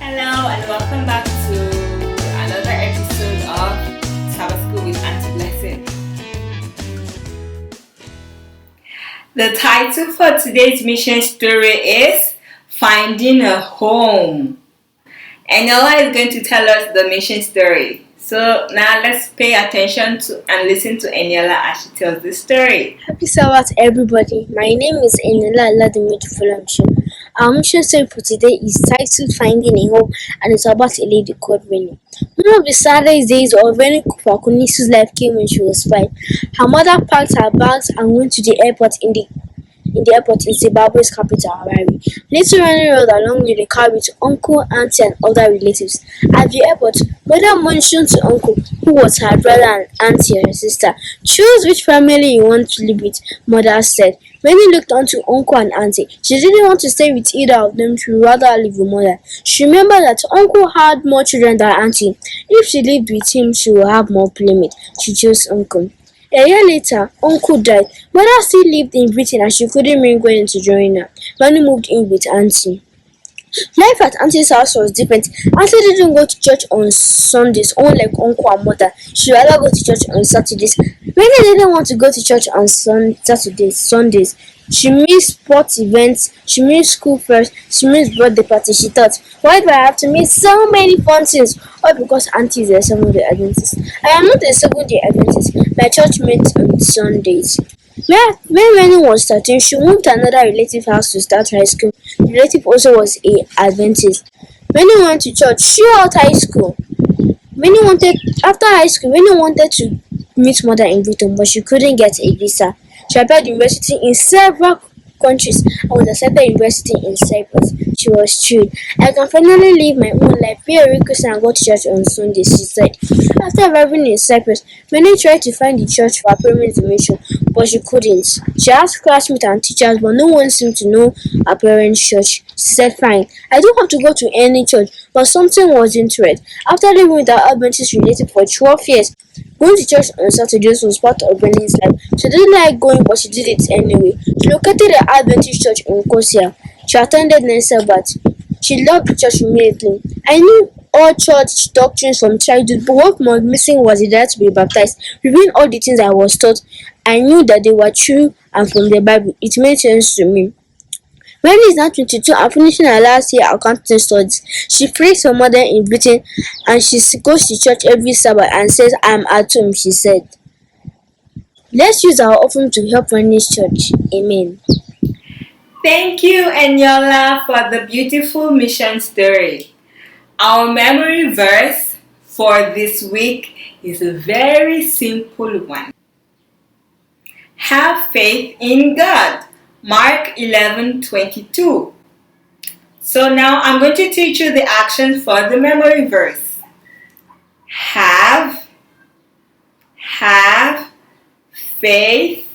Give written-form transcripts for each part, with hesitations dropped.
Hello and welcome back to another episode of Sabbath School with Auntie Blessing. The title for today's mission story is Finding a Home. Eniola is going to tell us the mission story. So now let's pay attention to and listen to Eniola as she tells the story. Happy Sabbath, everybody. My name is Eniola Aladimidu. Our mission story for today is titled Finding a Home, and it's about a lady called Rennie. One of the saddest days of Rennie Kwakunisu's life came when she was 5. Her mother packed her bags and went to the airport in Zimbabwe's capital, Harare. Later, Rennie rode along with the car with uncle, auntie, and other relatives. At the airport, mother mentioned to uncle, who was her brother and auntie and her sister, "Choose which family you want to live with," mother said. Rennie looked onto uncle and auntie. She didn't want to stay with either of them, she would rather live with mother. She remembered that uncle had more children than auntie. If she lived with him, she would have more playmates. She chose uncle. A year later, uncle died. Mother still lived in Britain and she couldn't bring Gwen to join her. Rennie moved in with auntie. Life at auntie's house was different. Auntie didn't go to church on Sundays, unlike uncle and mother. She would rather go to church on Saturdays. Rennie didn't want to go to church on Sundays. She missed sports events, she missed school fairs, she missed birthday parties. She thought, why do I have to miss so many fun things? All because auntie is a Seventh-day Adventist. I am not a Seventh-day Adventist. My church meets on Sundays. When Rennie was 13, she moved to another relative's house to start high school. The relative also was a Adventist. Rennie went to church throughout high school. After high school, Rennie wanted to meet mother in Britain, but she couldn't get a visa. She applied university in several countries and was accepted university in Cyprus. She was thrilled. I can finally live my own life, be a real Christian and go to church on Sundays, she said. After arriving in Cyprus, Rennie tried to find the church for her parents' mission, but she couldn't. She asked classmates and teachers, but no one seemed to know her parents' church. She said, fine, I don't have to go to any church, but something wasn't right. After living with her Adventist relative for 12 years, going to church on Saturdays was part of Rennie's life. She didn't like going, but she did it anyway. She located the Adventist church in Kosia. She attended Sabbath. She loved the church immediately. I knew all church doctrines from childhood, but what was missing was the desire to be baptized. Reviewing all the things I was taught, I knew that they were true and from the Bible. It made sense to me. Rennie is now 22 and finishing her last year accounting studies. She prays for mother in Britain and she goes to church every Sabbath and says, I'm at home, she said. Let's use our offering to help Rennie's church. Amen. Thank you, Eniola, for the beautiful mission story. Our memory verse for this week is a very simple one. Have faith in God. Mark 11:22. So now I'm going to teach you the action for the memory verse. Have faith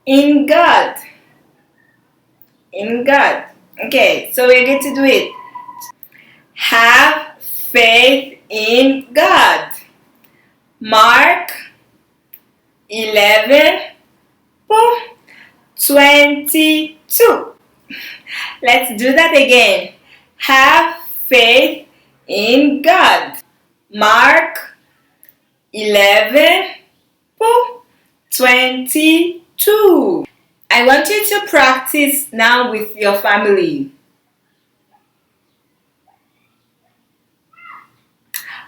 in God. In God. Okay, so we're going to do it. Have faith in God. Mark 11:22. Let's do that again. Have faith in God. Mark 11:22. I want you to practice now with your family.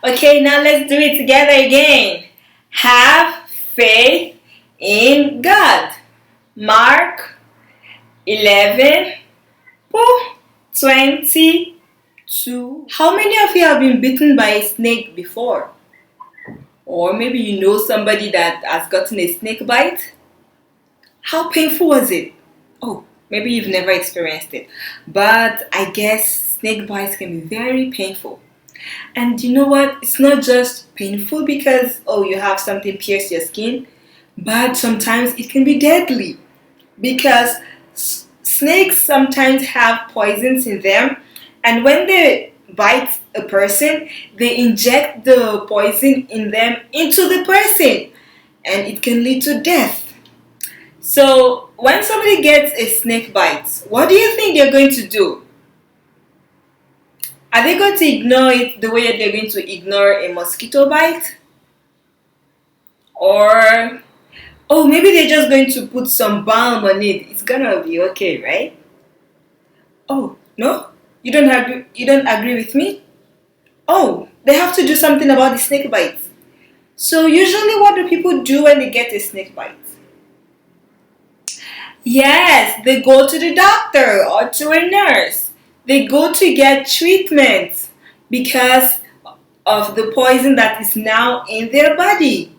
Okay, now let's do it together again. Have faith in God. Mark 11:22. How many of you have been bitten by a snake before? Or maybe you know somebody that has gotten a snake bite? How painful was it? Oh, maybe you've never experienced it. But I guess snake bites can be very painful. And you know what? It's not just painful because, you have something pierce your skin, but sometimes it can be deadly because snakes sometimes have poisons in them, and when they bite a person, they inject the poison in them into the person, and it can lead to death. So when somebody gets a snake bite, what do you think they're going to do? Are they going to ignore it the way they're going to ignore a mosquito bite? Or, oh, maybe they're just going to put some balm on it. It's gonna be okay, right? Oh, no? You don't agree with me? Oh, they have to do something about the snake bites. So usually what do people do when they get a snake bite? Yes, they go to the doctor or to a nurse. They go to get treatment because of the poison that is now in their body.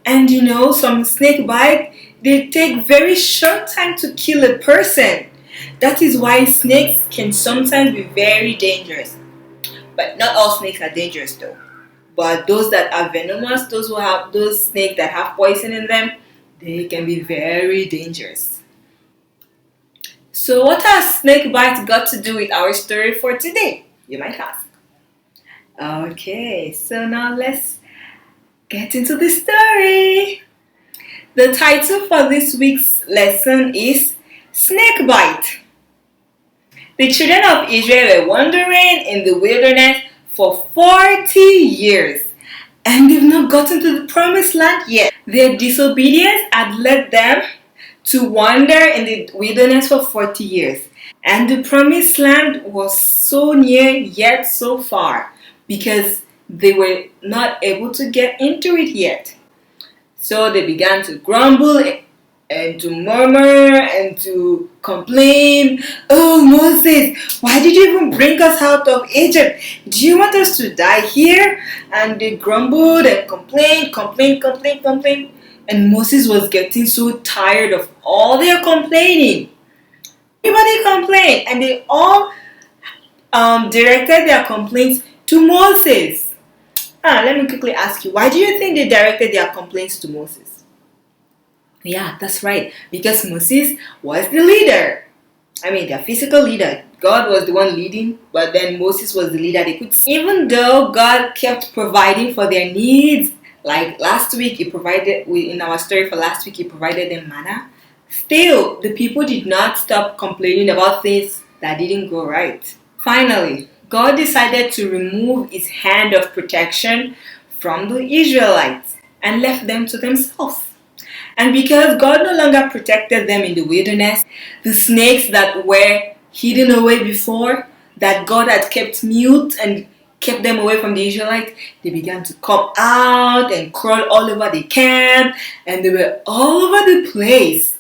And some snake bite, they take very short time to kill a person. That is why snakes can sometimes be very dangerous. But not all snakes are dangerous though. But those that are venomous, those snakes that have poison in them, they can be very dangerous. So what has snake bite got to do with our story for today? You might ask. Okay, so now let's get into the story. The title for this week's lesson is Snake Bite. The children of Israel were wandering in the wilderness for 40 years and they've not gotten to the promised land yet. Their disobedience had led them to wander in the wilderness for 40 years. And the promised land was so near yet so far because they were not able to get into it yet. So they began to grumble and to murmur and to complain. Oh, Moses, why did you even bring us out of Egypt? Do you want us to die here? And they grumbled and complained. And Moses was getting so tired of all their complaining. Everybody complained, and they all directed their complaints to Moses. Let me quickly ask you, why do you think they directed their complaints to Moses? Yeah, that's right. Because Moses was the leader. I mean, their physical leader. God was the one leading, but then Moses was the leader. They could see. Even though God kept providing for their needs, like last week, in our story for last week, He provided them manna. Still, the people did not stop complaining about things that didn't go right. Finally, God decided to remove His hand of protection from the Israelites and left them to themselves. And because God no longer protected them in the wilderness, the snakes that were hidden away before, that God had kept mute and kept them away from the Israelites, they began to come out and crawl all over the camp, and they were all over the place.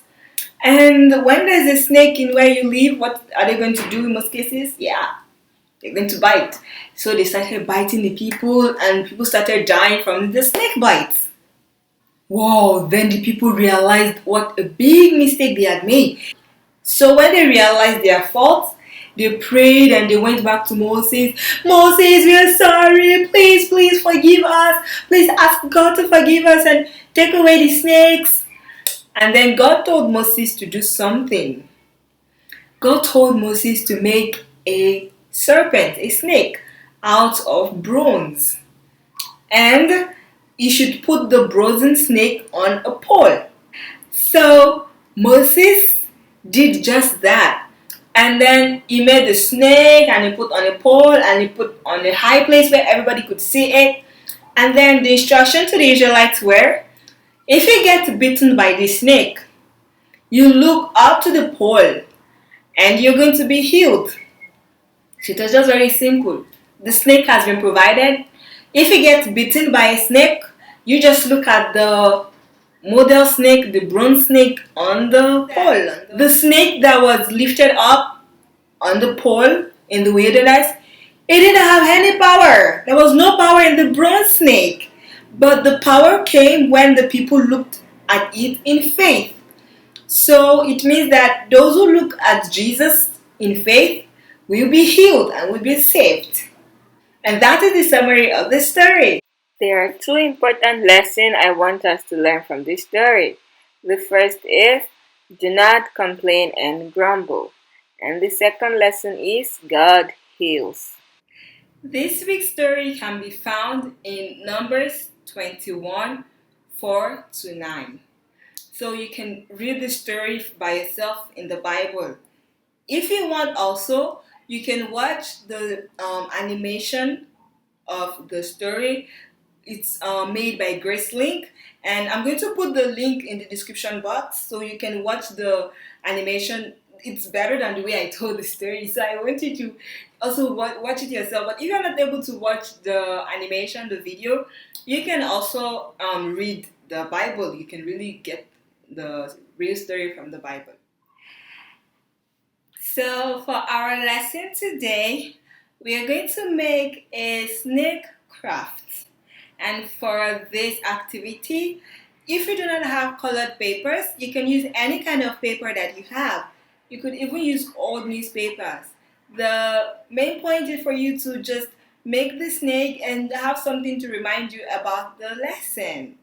And when there's a snake in where you live, what are they going to do in most cases? Yeah, they're going to bite. So they started biting the people, and people started dying from the snake bites. Wow, then the people realized what a big mistake they had made. So when they realized their fault, they prayed and they went back to Moses. Moses, we are sorry. Please forgive us. Please ask God to forgive us and take away the snakes. And then God told Moses to do something. God told Moses to make a serpent, a snake, out of bronze. And he should put the brazen snake on a pole. So Moses did just that. And then he made the snake and he put on a pole and he put on a high place where everybody could see it. And then the instruction to the Israelites were, if you get bitten by the snake, you look up to the pole and you're going to be healed. So it was just very simple. The snake has been provided. If you get bitten by a snake, you just look at the model snake, the bronze snake on the pole. The snake that was lifted up on the pole in the wilderness, it didn't have any power. There was no power in the bronze snake. But the power came when the people looked at it in faith. So it means that those who look at Jesus in faith will be healed and will be saved. And that is the summary of the story. There are two important lessons I want us to learn from this story. The first is, do not complain and grumble. And the second lesson is, God heals. This week's story can be found in Numbers 21, 4 to 9. so you can read the story by yourself in the Bible. If you want also, you can watch the animation of the story. It's made by GraceLink, and I'm going to put the link in the description box so you can watch the animation. It's better than the way I told the story, so I want you to also watch it yourself. But if you're not able to watch the animation, the video, you can also read the Bible. You can really get the real story from the Bible. So for our lesson today, we are going to make a snake craft. And for this activity, if you do not have colored papers, you can use any kind of paper that you have. You could even use old newspapers. The main point is for you to just make the snake and have something to remind you about the lesson.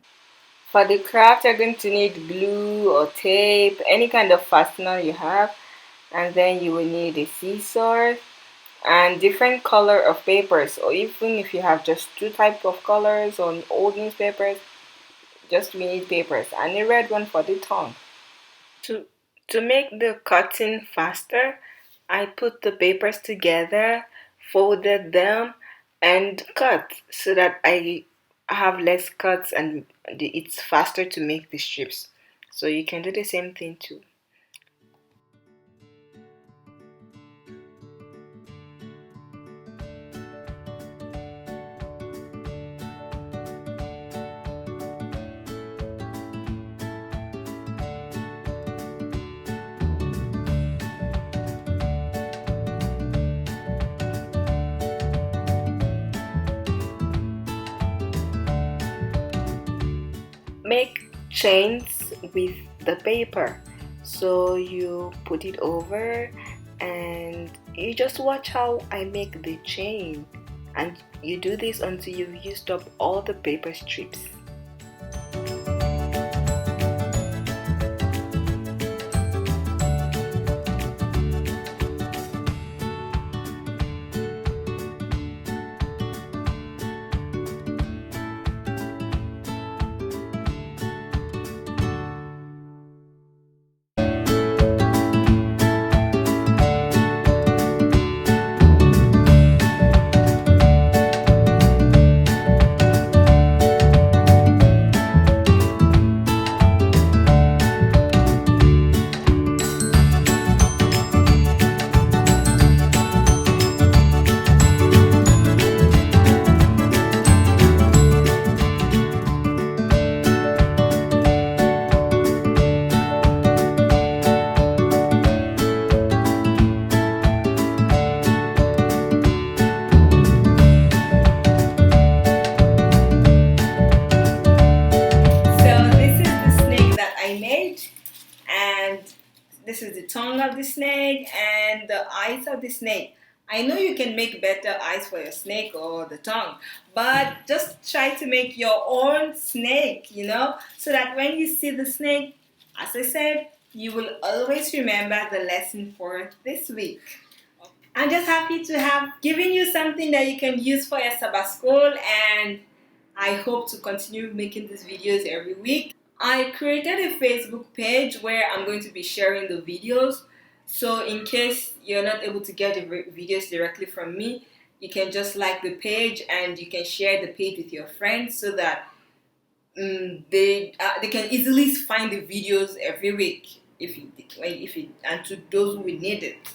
For the craft, you're going to need glue or tape, any kind of fastener you have, and then you will need a scissors and different color of papers, or even if you have just two types of colors on old newspapers, just we need papers and a red one for the tongue. To make the cutting faster, I put the papers together, folded them, and cut so that I have less cuts and it's faster to make the strips. So you can do the same thing too. Make chains with the paper. So you put it over and you just watch how I make the chain, and you do this until you've used up all the paper strips. And this is the tongue of the snake and the eyes of the snake. I know you can make better eyes for your snake or the tongue, but just try to make your own snake, so that when you see the snake, as I said, you will always remember the lesson for this week. I'm just happy to have given you something that you can use for your Sabbath school, and I hope to continue making these videos every week. I created a Facebook page where I'm going to be sharing the videos. So in case you're not able to get the videos directly from me, you can just like the page and you can share the page with your friends so that they can easily find the videos every week and to those who need it.